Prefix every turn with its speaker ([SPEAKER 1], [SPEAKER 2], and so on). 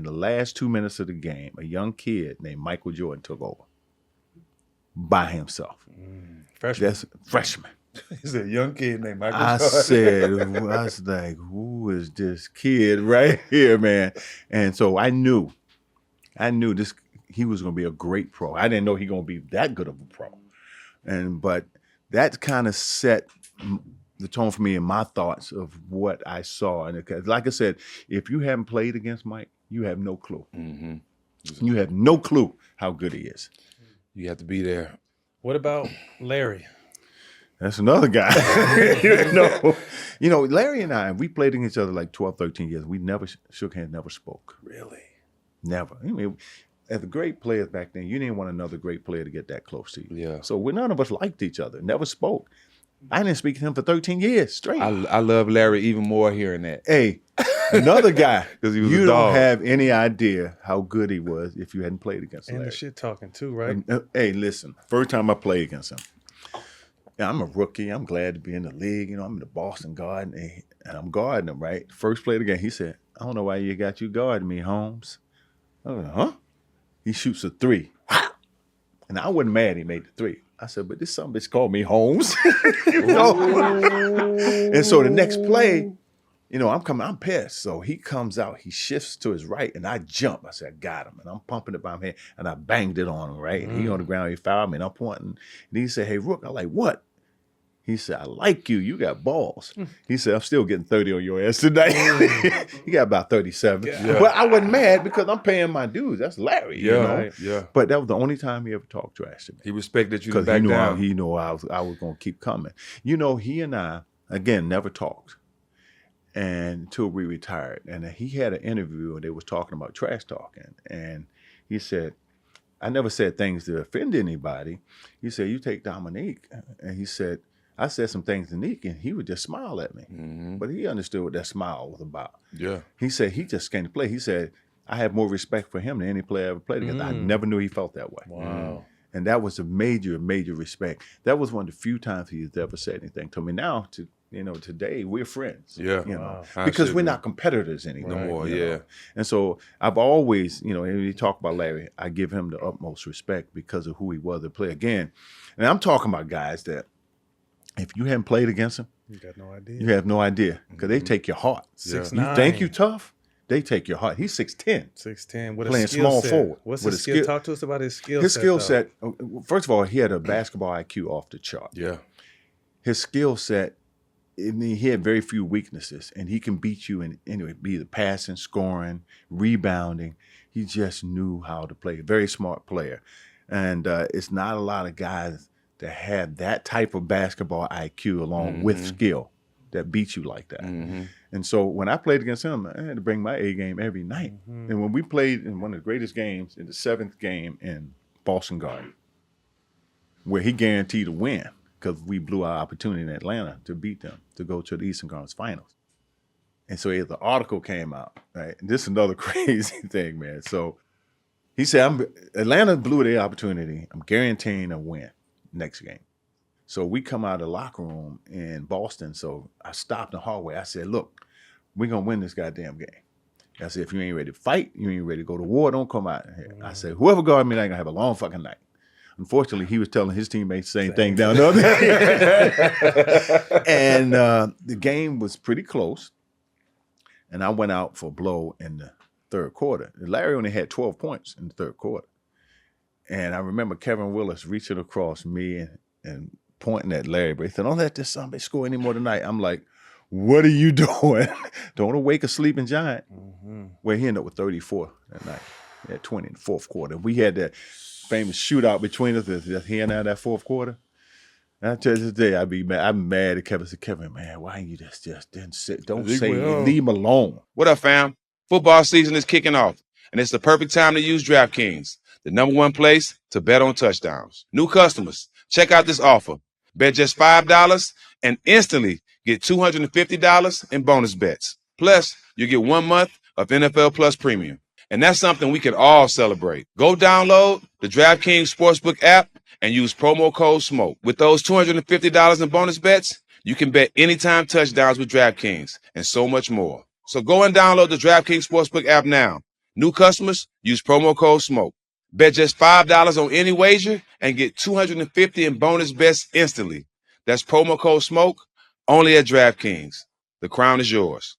[SPEAKER 1] in the last 2 minutes of the game, a young kid named Michael Jordan took over by himself.
[SPEAKER 2] Freshman.
[SPEAKER 1] That's freshman.
[SPEAKER 3] He's a young kid named Michael
[SPEAKER 1] I
[SPEAKER 3] Jordan.
[SPEAKER 1] I was like, who is this kid right here, man? And so I knew this. He was going to be a great pro. I didn't know he going to be that good of a pro, but that kind of set the tone for me and my thoughts of what I saw. And like I said, if you haven't played against Mike, you have no clue.
[SPEAKER 3] Mm-hmm.
[SPEAKER 1] You have no clue how good he is.
[SPEAKER 3] You have to be there.
[SPEAKER 2] What about Larry?
[SPEAKER 1] That's another guy. Larry and I, we played against each other like 12, 13 years. We never shook hands, never spoke.
[SPEAKER 3] Really?
[SPEAKER 1] Never. I mean, as the great players back then, you didn't want another great player to get that close to you.
[SPEAKER 3] Yeah.
[SPEAKER 1] So none of us liked each other, never spoke. I didn't speak to him for 13 years straight.
[SPEAKER 3] I love Larry even more hearing that.
[SPEAKER 1] Hey, another guy,
[SPEAKER 3] 'Cause he was
[SPEAKER 1] you
[SPEAKER 3] a dog.
[SPEAKER 1] don't have any idea how good he was if you hadn't played against
[SPEAKER 2] And
[SPEAKER 1] Larry.
[SPEAKER 2] the shit talking too, right?
[SPEAKER 1] Hey, listen, first time I played against him, I'm a rookie. I'm glad to be in the league. I'm in the Boston Garden, and I'm guarding him, right? First play of the game, he said, I don't know why you got you guarding me, Holmes. I was like, huh? He shoots a three. And I wasn't mad he made the three. I said, but this some bitch called me Holmes. And so the next play, I'm pissed. So he comes out, he shifts to his right, and I jump. I said, I got him. And I'm pumping it by my head, and I banged it on him, right? He on the ground, he fouled me, and I'm pointing. And he said, hey, Rook. I'm like, what? He said, I like you. You got balls. He said, I'm still getting 30 on your ass tonight. He got about 37.
[SPEAKER 3] Yeah.
[SPEAKER 1] But I wasn't mad because I'm paying my dues. That's Larry.
[SPEAKER 3] Yeah, yeah.
[SPEAKER 1] But that was the only time he ever talked trash to me.
[SPEAKER 3] He respected you to
[SPEAKER 1] Because
[SPEAKER 3] back down.
[SPEAKER 1] he knew I was going to keep coming. He and I, again, never talked until we retired. And he had an interview and they was talking about trash talking. And he said, I never said things to offend anybody. He said, you take Dominique. And he said, I said some things to Nick and he would just smile at me.
[SPEAKER 3] Mm-hmm.
[SPEAKER 1] But he understood what that smile was about.
[SPEAKER 3] Yeah.
[SPEAKER 1] He said he just came to play. He said, I have more respect for him than any player I ever played against. I never knew he felt that way.
[SPEAKER 2] Wow.
[SPEAKER 1] And that was a major, major respect. That was one of the few times he's ever said anything to me. Now, today we're friends.
[SPEAKER 3] Yeah.
[SPEAKER 2] Wow.
[SPEAKER 1] Because we're not competitors anymore.
[SPEAKER 3] No more, yeah.
[SPEAKER 1] And so I've always, when you talk about Larry, I give him the utmost respect because of who he was to play again. And I'm talking about guys that if you haven't played against them,
[SPEAKER 2] You got no idea.
[SPEAKER 1] you have no idea because they take your heart.
[SPEAKER 2] 6'9".
[SPEAKER 1] You think you tough, they take your heart. He's 6'10".
[SPEAKER 2] 6'10". With
[SPEAKER 1] Playing
[SPEAKER 2] a skill
[SPEAKER 1] small
[SPEAKER 2] set.
[SPEAKER 1] forward.
[SPEAKER 2] What's
[SPEAKER 1] With
[SPEAKER 2] his
[SPEAKER 1] a
[SPEAKER 2] skill?
[SPEAKER 1] skill-
[SPEAKER 2] Talk to us about his skill set.
[SPEAKER 1] His skill
[SPEAKER 2] though.
[SPEAKER 1] set, first of all, he had a basketball IQ off the chart.
[SPEAKER 3] Yeah.
[SPEAKER 1] His skill set, he had very few weaknesses, and he can beat you in anyway, be the passing, scoring, rebounding. He just knew how to play. Very smart player. And it's not a lot of guys that have that type of basketball IQ along with skill that beat you like that.
[SPEAKER 3] Mm-hmm.
[SPEAKER 1] And so when I played against him, I had to bring my A game every night. And when we played in one of the greatest games, in the 7th game in Boston Garden, where he guaranteed a win because we blew our opportunity in Atlanta to beat them, to go to the Eastern Conference Finals. And so the article came out, right? And this is another crazy thing, man. So he said, Atlanta blew their opportunity. I'm guaranteeing a win next game. So we come out of the locker room in Boston. So I stopped in the hallway. I said, look, we're going to win this goddamn game. I said, if you ain't ready to fight, you ain't ready to go to war, don't come out here. I said, whoever guard me, I ain't going to have a long fucking night. Unfortunately, he was telling his teammates the same thing down the other. And the game was pretty close. And I went out for a blow in the third quarter. Larry only had 12 points in the third quarter. And I remember Kevin Willis reaching across me and pointing at Larry, but he said, don't let this somebody score anymore tonight. I'm like, what are you doing? Don't awake a sleeping giant. Well, he ended up with 34 that night. He had 20 in the fourth quarter. We had that famous shootout between us at the end of that fourth quarter. And I tell you today, I'm mad at Kevin. I said, Kevin, man, why you just didn't sit? Don't say it. Leave him alone.
[SPEAKER 4] What up, fam? Football season is kicking off, and it's the perfect time to use DraftKings, the #1 place to bet on touchdowns. New customers, check out this offer. Bet just $5 and instantly get $250 in bonus bets. Plus, you get 1 month of NFL Plus Premium. And that's something we can all celebrate. Go download the DraftKings Sportsbook app and use promo code SMOKE. With those $250 in bonus bets, you can bet anytime touchdowns with DraftKings and so much more. So go and download the DraftKings Sportsbook app now New customers, use promo code SMOKE. Bet just $5 on any wager and get $250 in bonus bets instantly. That's promo code SMOKE only at DraftKings. The crown is yours.